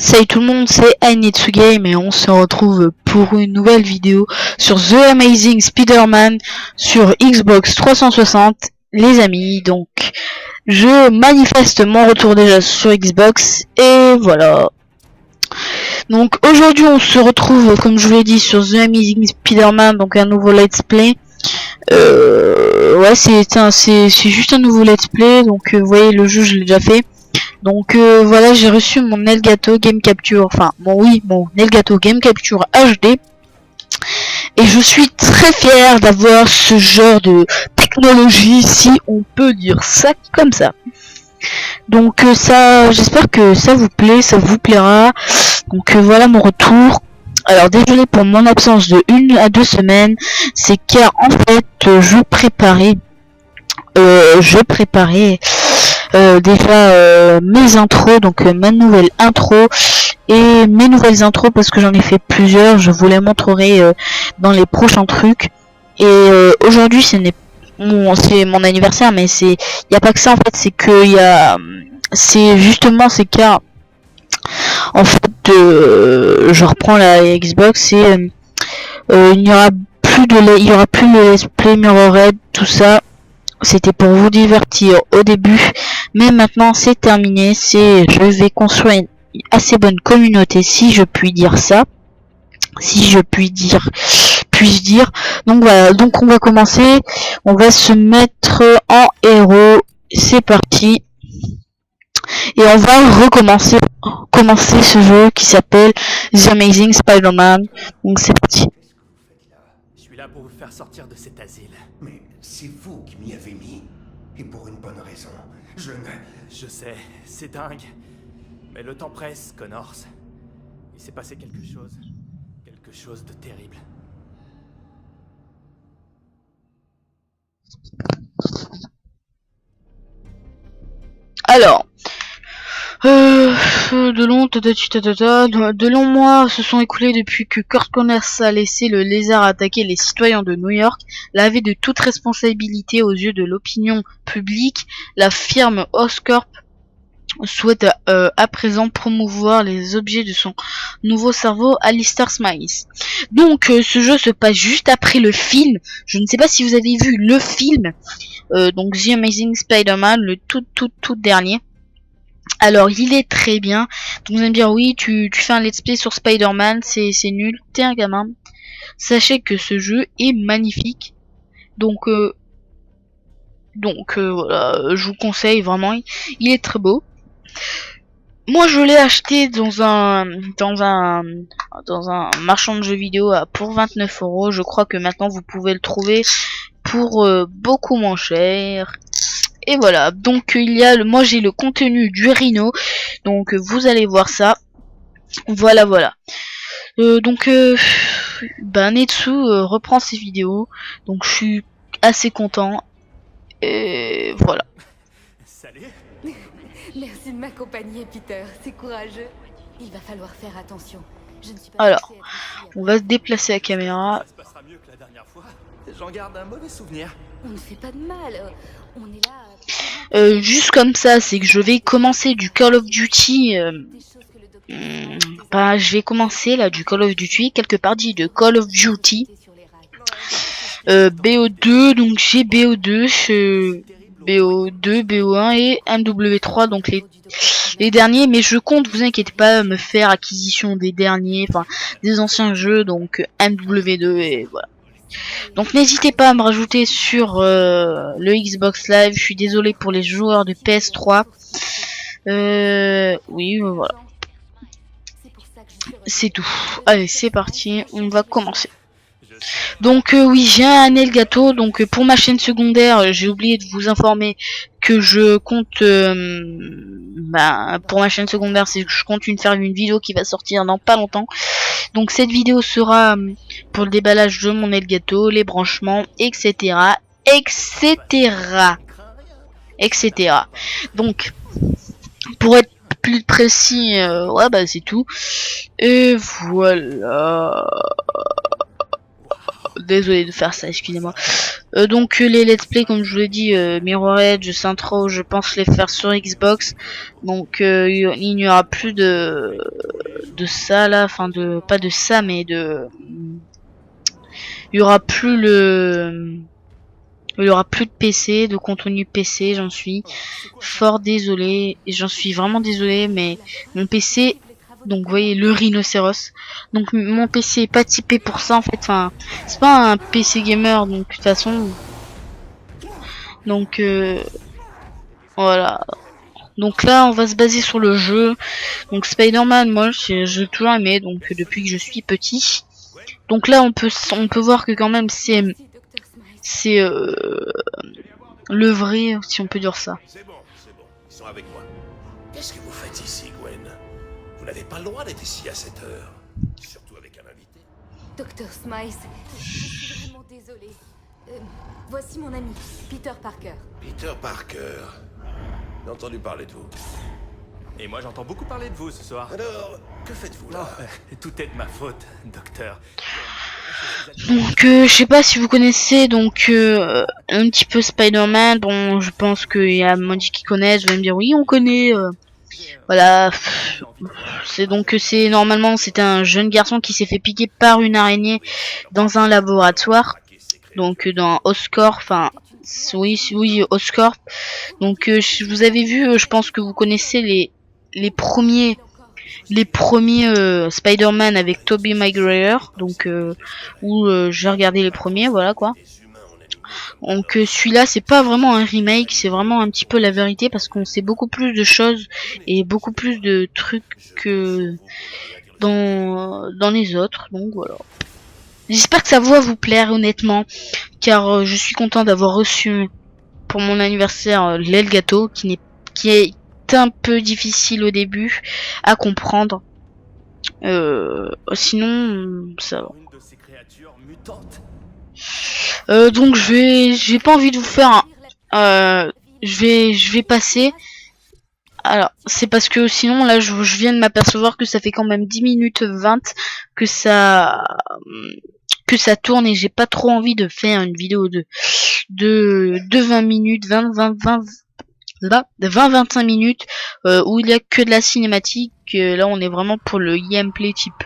Salut tout le monde, c'est Ainetsu-Game et on se retrouve pour une nouvelle vidéo sur The Amazing Spider-Man sur Xbox 360, les amis. Donc, je manifeste mon retour déjà sur Xbox et voilà. Donc aujourd'hui on se retrouve, comme je vous l'ai dit, sur The Amazing Spider-Man, donc un nouveau let's play. Ouais, c'est juste un nouveau let's play, donc vous voyez le jeu je l'ai déjà fait. Donc voilà, j'ai reçu mon Elgato Game Capture, enfin mon Elgato Game Capture HD. Et je suis très fier d'avoir ce genre de technologie, si on peut dire ça comme ça. Donc ça, j'espère que ça vous plaît, ça vous plaira. Donc voilà mon retour. Alors désolé pour mon absence de 1 à 2 semaines, c'est car en fait je préparais déjà mes intros, donc ma nouvelle intro et mes nouvelles intros parce que j'en ai fait plusieurs, je vous les montrerai dans les prochains trucs. Et aujourd'hui c'est mon anniversaire, mais il y a pas que ça en fait, c'est que c'est car en fait je reprends la Xbox et il n'y aura plus le let's play Mirror Red, tout ça. C'était pour vous divertir au début, mais maintenant c'est terminé. Je vais construire une assez bonne communauté, si je puis dire ça, si je puis-je dire. Donc voilà, donc on va commencer, on va se mettre en héros. C'est parti, et on va commencer ce jeu qui s'appelle The Amazing Spider-Man. Donc c'est parti. Je suis là pour vous faire sortir de cet asile. Mais c'est vous qui m'y avez mis. Et pour une bonne raison. Je sais, c'est dingue. Mais le temps presse, Connors. Il s'est passé quelque chose. Quelque chose de terrible. Alors, de longs mois se sont écoulés depuis que Kurt Connors a laissé le lézard attaquer les citoyens de New York. Lavé de toute responsabilité aux yeux de l'opinion publique, la firme Oscorp souhaite à présent promouvoir les objets de son nouveau cerveau, Alistair Smiles. Donc ce jeu se passe juste après le film. Je ne sais pas si vous avez vu le film, donc The Amazing Spider-Man, le tout dernier. Alors il est très bien. Donc vous allez me dire oui, tu fais un let's play sur Spider-Man, c'est nul, t'es un gamin. Sachez que ce jeu est magnifique. Donc voilà, je vous conseille vraiment, il est très beau. Moi je l'ai acheté dans un marchand de jeux vidéo pour 29 €. Je crois que maintenant vous pouvez le trouver pour beaucoup moins cher. Et voilà, donc moi j'ai le contenu du Rhino, donc vous allez voir ça. Voilà. Netsu reprend ses vidéos, donc je suis assez content. Et voilà. Salut. Merci de m'accompagner, Peter. C'est courageux. Il va falloir faire attention. Je ne suis pas Alors, habituée à être on va se déplacer la caméra. Ça se passera mieux que la dernière fois. J'en garde un mauvais souvenir. On ne fait pas de mal. On est là. Juste comme ça, c'est que je vais commencer du Call of Duty. Des choses que le docteur Je vais commencer là du Call of Duty, quelques parties de Call of Duty. sur les rails. BO2, donc j'ai BO2, BO2, BO1 et MW3, donc les derniers, mais je compte, vous inquiétez pas, me faire acquisition des derniers, enfin des anciens jeux, donc MW2 et voilà. Donc n'hésitez pas à me rajouter sur le Xbox Live. Je suis désolé pour les joueurs de PS3. Oui, voilà. C'est pour ça que je suis C'est tout. Allez, c'est parti, on va commencer. Donc oui, j'ai un Elgato. Donc pour ma chaîne secondaire, j'ai oublié de vous informer que je compte pour ma chaîne secondaire, c'est que je compte faire une vidéo qui va sortir dans pas longtemps. Donc cette vidéo sera pour le déballage de mon Elgato, les branchements, etc. Donc pour être plus précis, ouais c'est tout. Et voilà. désolé de faire ça, excusez-moi. Donc les let's play, comme je vous l'ai dit, Mirror Edge, Saints Row, je pense les faire sur Xbox. Donc il n'y aura plus de ça là, enfin de pas de ça, mais de il y aura plus il y aura plus de PC, de contenu PC, j'en suis fort désolé, et j'en suis vraiment désolé, mais mon PC, donc vous voyez le rhinocéros, donc mon PC est pas typé pour ça en fait, enfin c'est pas un PC gamer, donc de toute façon, donc voilà. Donc là on va se baser sur le jeu. Donc Spider-Man, moi j'ai toujours aimé, donc depuis que je suis petit. Donc là on peut voir que quand même c'est le vrai, si on peut dire ça. C'est bon, ils sont avec moi. Qu'est-ce que vous faites ici, Gwen? Vous n'avez pas le droit d'être ici à cette heure. Surtout avec un invité. Dr. Smiles, je suis vraiment désolée. Voici mon ami, Peter Parker. Peter Parker. J'ai entendu parler de vous. Et moi j'entends beaucoup parler de vous ce soir. Alors, que faites-vous Non, là? tout est de ma faute, docteur. Donc je sais pas si vous connaissez donc un petit peu Spider-Man. Bon, je pense qu'il y a Mandy qui connaissent, vous allez me dire oui on connaît. Voilà, c'est donc c'est normalement c'est un jeune garçon qui s'est fait piquer par une araignée dans un laboratoire, donc dans Oscorp, enfin oui Oscorp. Donc vous avez vu, je pense que vous connaissez les premiers Spider-Man avec Tobey Maguire, donc où j'ai regardé les premiers, voilà quoi. Donc celui-là c'est pas vraiment un remake, c'est vraiment un petit peu la vérité parce qu'on sait beaucoup plus de choses et beaucoup plus de trucs que dans les autres, donc voilà. J'espère que ça va vous plaire honnêtement, car je suis content d'avoir reçu pour mon anniversaire l'Elgato qui est un peu difficile au début à comprendre. Sinon ça va. Une de ces créatures mutantes. Donc j'ai pas envie de vous faire je vais passer. Alors c'est parce que sinon là je viens de m'apercevoir que ça fait quand même 10 minutes 20 que ça tourne et j'ai pas trop envie de faire une vidéo de 20 minutes 20-25 minutes où il y a que de la cinématique. Là on est vraiment pour le gameplay type.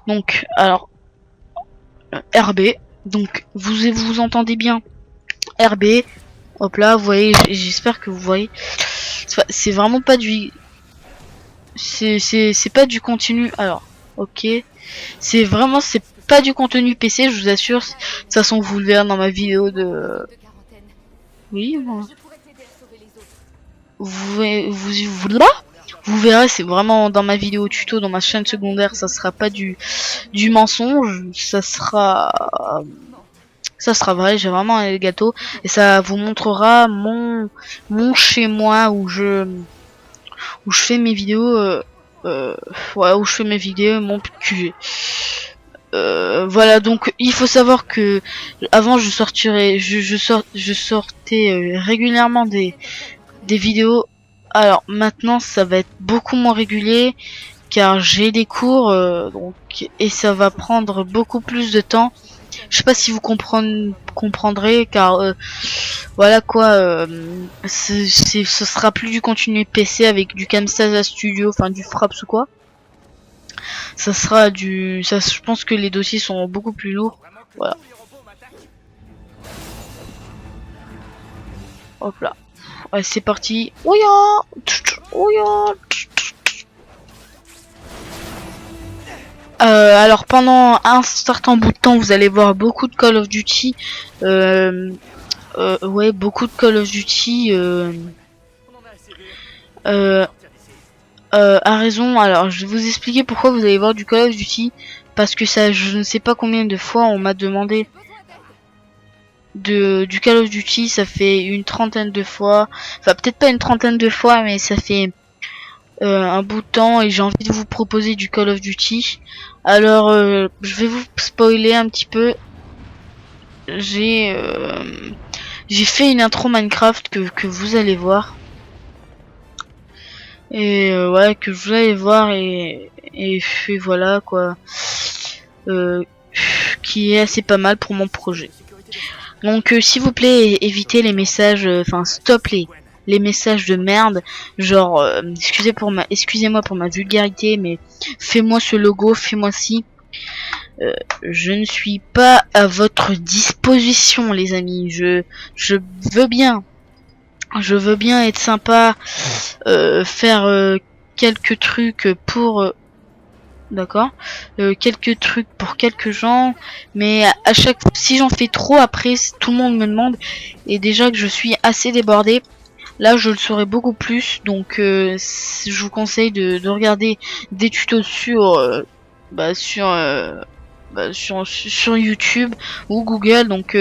Donc alors RB, donc vous entendez bien RB, hop là vous voyez, j'espère que vous voyez, c'est vraiment pas du c'est pas du contenu, alors ok, c'est pas du contenu PC, je vous assure. De toute façon vous le verrez dans ma vidéo de oui bon. Vous verrez, c'est vraiment dans ma vidéo tuto, dans ma chaîne secondaire, ça sera pas du mensonge, ça sera vrai, j'ai vraiment un gâteau et ça vous montrera mon chez moi où je fais mes vidéos, ouais, où je fais mes vidéos, mon QG. Voilà, donc il faut savoir que avant je sortais régulièrement des vidéos. Alors maintenant ça va être beaucoup moins régulier car j'ai des cours donc et ça va prendre beaucoup plus de temps. Je sais pas si vous comprendrez car voilà quoi, ce sera plus du contenu PC avec du Camtasia Studio, enfin du Fraps ou quoi. Ça sera je pense que les dossiers sont beaucoup plus lourds. Voilà. Hop là. Ouais, c'est parti. Ouya. Alors pendant un certain bout de temps, vous allez voir beaucoup de Call of Duty. Ouais, beaucoup de Call of Duty. A raison. Alors, je vais vous expliquer pourquoi vous allez voir du Call of Duty. Parce que ça, je ne sais pas combien de fois on m'a demandé du Call of Duty. Ça fait une trentaine de fois. Enfin, peut-être pas une trentaine de fois, mais ça fait un bout de temps et j'ai envie de vous proposer du Call of Duty. Alors je vais vous spoiler un petit peu. J'ai fait une intro Minecraft que vous allez voir. Et ouais, que vous allez voir et voilà quoi. qui est assez pas mal pour mon projet. Donc s'il vous plaît, évitez les messages, enfin stop les messages de merde, genre excusez-moi pour ma vulgarité, mais fais-moi ce logo, fais-moi ci. Je ne suis pas à votre disposition, les amis. Je veux bien être sympa, faire quelques trucs pour d'accord, quelques trucs pour quelques gens, mais à chaque fois, si j'en fais trop, après tout le monde me demande, et déjà que je suis assez débordée, là je le saurai beaucoup plus, donc je vous conseille de regarder des tutos sur YouTube ou Google. Donc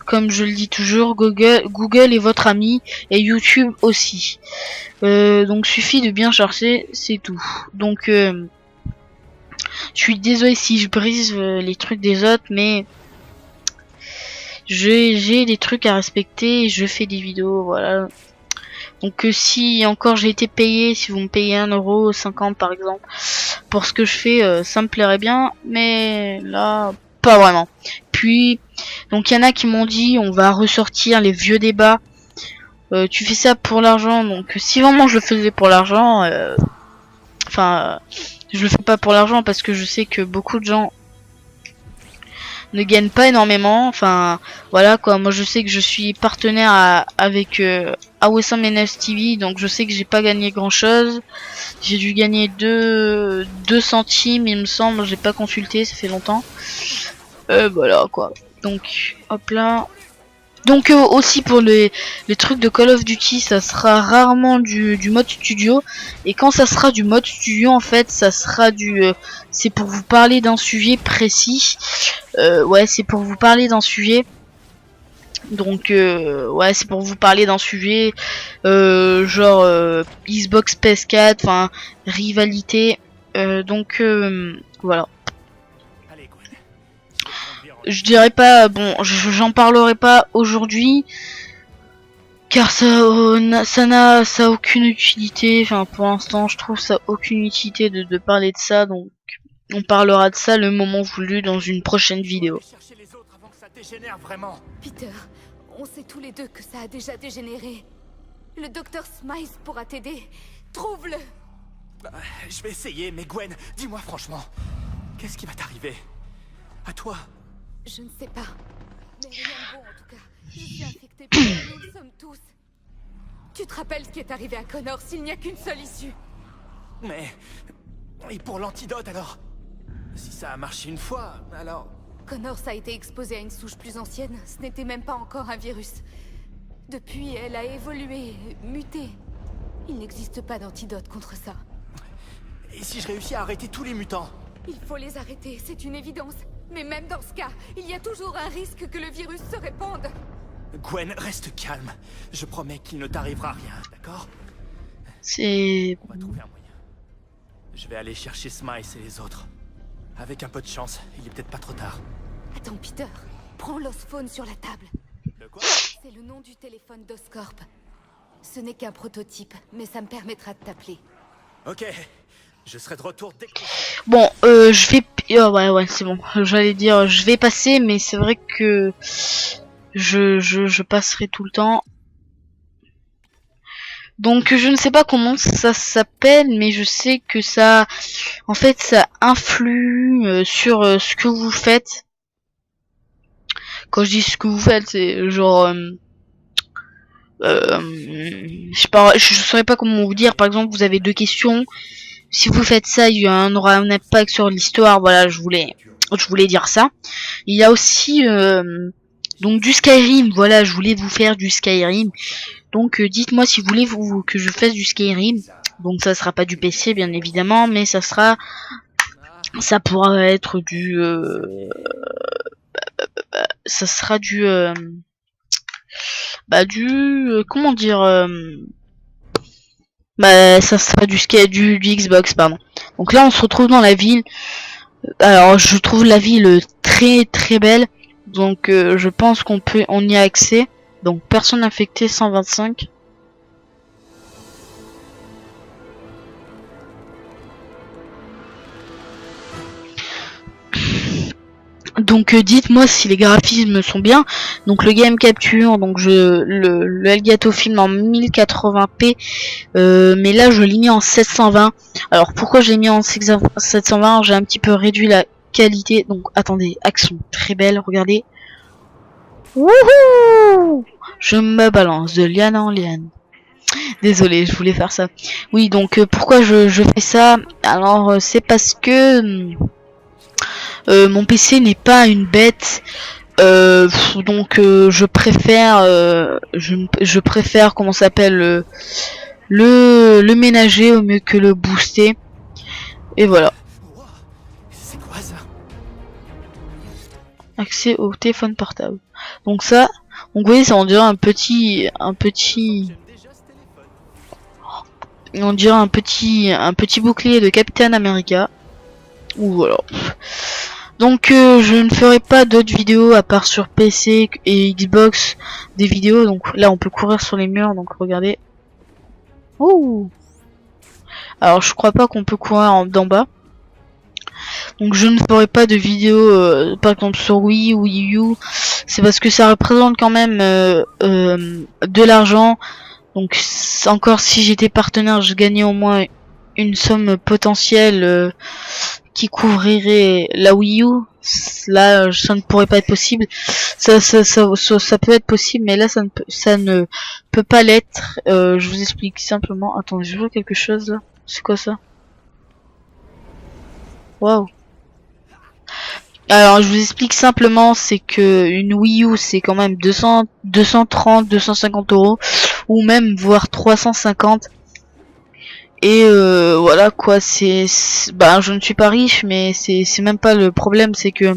comme je le dis toujours, Google est votre ami et YouTube aussi. Donc suffit de bien chercher, c'est tout. Donc je suis désolé si je brise les trucs des autres, mais j'ai des trucs à respecter et je fais des vidéos, voilà. Donc si encore j'ai été payé, si vous me payez 1,50€ par exemple pour ce que je fais, ça me plairait bien, mais là pas vraiment. Puis donc il y en a qui m'ont dit on va ressortir les vieux débats, tu fais ça pour l'argent. Donc si vraiment je le faisais pour l'argent, je le fais pas pour l'argent parce que je sais que beaucoup de gens ne gagnent pas énormément, enfin voilà quoi. Moi je sais que je suis partenaire avec Awesome NS TV, donc je sais que j'ai pas gagné grand chose. J'ai dû gagner 2 centimes il me semble, j'ai pas consulté, ça fait longtemps. Voilà quoi. Donc hop là. Donc aussi pour les trucs de Call of Duty, ça sera rarement du mode studio. Et quand ça sera du mode studio, en fait, ça sera c'est pour vous parler d'un sujet précis. Ouais, c'est pour vous parler d'un sujet. Donc ouais, c'est pour vous parler d'un sujet genre Xbox PS4, enfin rivalité. Donc voilà. Je dirais pas, bon, j'en parlerai pas aujourd'hui, car ça a aucune utilité. Enfin, pour l'instant, je trouve ça aucune utilité de parler de ça, donc on parlera de ça le moment voulu dans une prochaine vidéo. Peter, on sait tous les deux que ça a déjà dégénéré. Le docteur Smythe pourra t'aider. Trouve-le. Je vais essayer, mais Gwen, dis-moi franchement, qu'est-ce qui va t'arriver? À toi? Je ne sais pas. Mais rien de bon en tout cas. Je suis infectée, Peter, nous le sommes tous. Tu te rappelles ce qui est arrivé à Connor, s'il n'y a qu'une seule issue. Mais... Et pour l'antidote alors? Si ça a marché une fois, alors... Connor a été exposé à une souche plus ancienne. Ce n'était même pas encore un virus. Depuis, elle a évolué, muté. Il n'existe pas d'antidote contre ça. Et si je réussis à arrêter tous les mutants? Il faut les arrêter, c'est une évidence. Mais même dans ce cas, il y a toujours un risque que le virus se répande. Gwen, reste calme. Je promets qu'il ne t'arrivera rien, d'accord? C'est... On va trouver un moyen. Je vais aller chercher Smythe et les autres. Avec un peu de chance, il est peut-être pas trop tard. Attends, Peter. Prends l'osphone sur la table. De quoi? C'est le nom du téléphone d'Oscorp. Ce n'est qu'un prototype, mais ça me permettra de t'appeler. Ok. Je serai de retour dès que... Bon, je vais... Oh, ouais, c'est bon. J'allais dire, je vais passer, mais c'est vrai que... Je passerai tout le temps. Donc, je ne sais pas comment ça s'appelle, mais je sais que ça... En fait, ça influe sur ce que vous faites. Quand je dis ce que vous faites, c'est genre... je saurais pas comment vous dire. Par exemple, vous avez 2 questions. Si vous faites ça, il y aura un impact sur l'histoire. Voilà, je voulais dire ça. Il y a aussi donc du Skyrim. Voilà, je voulais vous faire du Skyrim. Donc dites-moi si vous voulez que je fasse du Skyrim. Donc ça sera pas du PC bien évidemment, mais ça pourra être du ça sera du comment dire ça sera du Xbox, pardon. Donc là on se retrouve dans la ville. Alors je trouve la ville très très belle. Donc je pense on y a accès. Donc personne infectée 125. Donc dites-moi si les graphismes sont bien. Donc le game capture, donc le Elgato filme en 1080p, mais là je l'ai mis en 720. Alors pourquoi je l'ai mis en 720? J'ai un petit peu réduit la qualité. Donc attendez, action très belle, regardez. Wouhou! Je me balance de liane en liane. Désolé, je voulais faire ça. Oui, donc pourquoi je fais ça? Alors c'est parce que mon PC n'est pas une bête, donc je préfère comment ça s'appelle le ménager au mieux que le booster. Et voilà. Wow, c'est quoi ça? Accès au téléphone portable. Donc ça, donc vous voyez, ça on dirait un petit, J'aime déjà ce téléphone. on dirait un petit bouclier de Captain America. Ou voilà. Donc je ne ferai pas d'autres vidéos à part sur PC et Xbox des vidéos. Donc là on peut courir sur les murs, donc regardez. Ouh. Alors je crois pas qu'on peut courir d'en bas. Donc je ne ferai pas de vidéos par exemple sur Wii ou Wii U. C'est parce que ça représente quand même de l'argent. Donc encore si j'étais partenaire, je gagnais au moins une somme potentielle qui couvrirait la Wii U. Là ça ne pourrait pas être possible. Ça peut être possible, mais là ça ne peut pas l'être. Je vous explique simplement. Attendez, je vois quelque chose là. C'est quoi ça? Waouh. Alors je vous explique simplement, c'est que une Wii U c'est quand même 230, 250 euros, ou même voire 350. Et voilà quoi, bah je ne suis pas riche, mais c'est même pas le problème, c'est que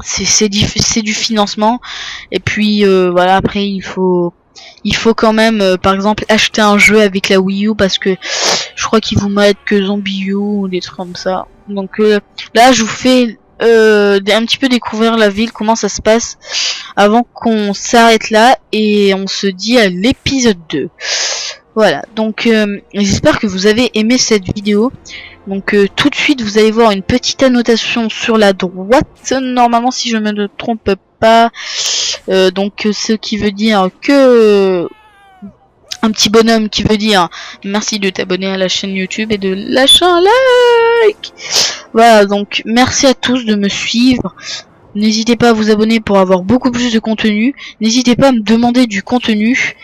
c'est du financement. Et puis voilà, après il faut quand même par exemple acheter un jeu avec la Wii U, parce que je crois qu'ils vous mettent que Zombie U ou des trucs comme ça. Donc là je vous fais un petit peu découvrir la ville, comment ça se passe, avant qu'on s'arrête là, et on se dit à l'épisode 2. Voilà, donc j'espère que vous avez aimé cette vidéo. Donc tout de suite vous allez voir une petite annotation sur la droite, normalement si je me trompe pas, donc ce qui veut dire que un petit bonhomme qui veut dire merci de t'abonner à la chaîne YouTube et de lâcher un like. Voilà, donc merci à tous de me suivre. N'hésitez pas à vous abonner pour avoir beaucoup plus de contenu. N'hésitez pas à me demander du contenu.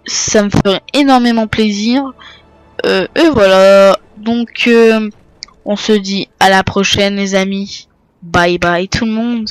Ça me ferait énormément plaisir. Et voilà. Donc on se dit à la prochaine les amis. Bye bye tout le monde.